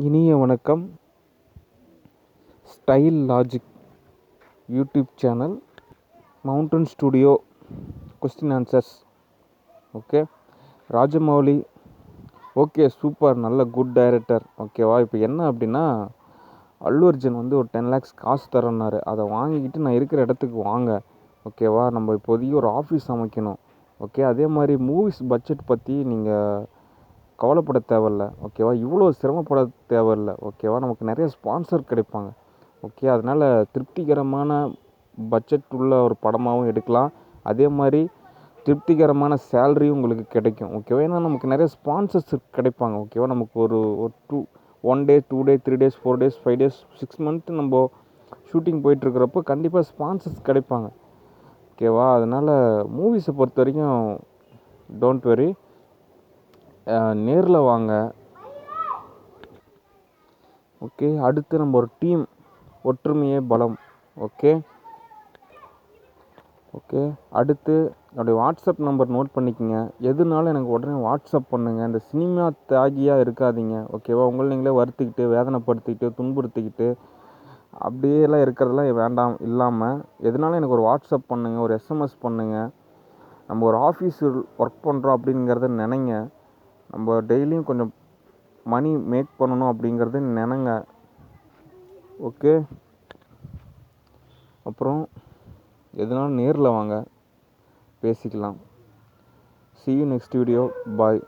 இனிய வணக்கம். Style logic YouTube channel, mountain studio question answers. Okay, Rajamouli. Okay, super, நல்ல good director. ஓகேவா? இப்போ என்ன அப்படின்னா, அல்லு அர்ஜுன் வந்து ஒரு 10 lakhs காசு தரேன்னாரு. அதை வாங்கிக்கிட்டு நான் இருக்கிற இடத்துக்கு வாங்க. ஓகேவா? நம்ம இப்போதைக்கு ஒரு ஆஃபீஸ் அமைக்கணும். ஓகே, அதே மாதிரி மூவிஸ் பட்ஜெட் பற்றி நீங்கள் கவலைப்பட தேவையில்ல. ஓகேவா? இவ்வளோ சிரமப்பட தேவையில்ல. ஓகேவா? நமக்கு நிறைய ஸ்பான்சர் கிடைப்பாங்க. ஓகே, அதனால் திருப்திகரமான பட்ஜெட் உள்ள ஒரு படமாகவும் எடுக்கலாம். அதே மாதிரி திருப்திகரமான சேலரியும் உங்களுக்கு கிடைக்கும். ஓகேவா? ஏன்னா நமக்கு நிறைய ஸ்பான்சர்ஸ் கிடைப்பாங்க. ஓகேவா? நமக்கு ஒரு ஒரு 1 day 2 day 3 days 4 days 5 days 6 months நம்ம ஷூட்டிங் போயிட்டுருக்கிறப்போ கண்டிப்பாக ஸ்பான்சர்ஸ் கிடைப்பாங்க. ஓகேவா? அதனால் மூவிஸை பொறுத்த வரைக்கும் டோன்ட் வெரி, நேரில் வாங்க. ஓகே, அடுத்து நம்ம ஒரு டீம், ஒற்றுமையே பலம். ஓகே ஓகே அடுத்து என்னுடைய வாட்ஸ்அப் நம்பர் நோட் பண்ணிக்கோங்க. எதுனாலும் எனக்கு உடனே வாட்ஸ்அப் பண்ணுங்கள். இந்த சினிமா தியாகியாக இருக்காதீங்க. ஓகேவா? உங்களை நீங்களே வருத்திக்கிட்டு, வேதனைப்படுத்திக்கிட்டு, துன்புறுத்திக்கிட்டு அப்படியெல்லாம் இருக்கிறதெல்லாம் வேண்டாம். இல்லாமல் எதுனாலும் எனக்கு ஒரு வாட்ஸ்அப் பண்ணுங்கள், ஒரு எஸ்எம்எஸ் பண்ணுங்கள். நம்ம ஒரு ஆஃபீஸில் ஒர்க் பண்ணுறோம் அப்படிங்கிறத நினைங்க. நம்ம டெய்லியும் கொஞ்சம் மணி மேக் பண்ணணும் அப்படிங்கிறது நினைங்க. ஓகே, அப்புறம் எதுனாலும் நேரில் வாங்க, பேசிக்கலாம். See you next video. Bye.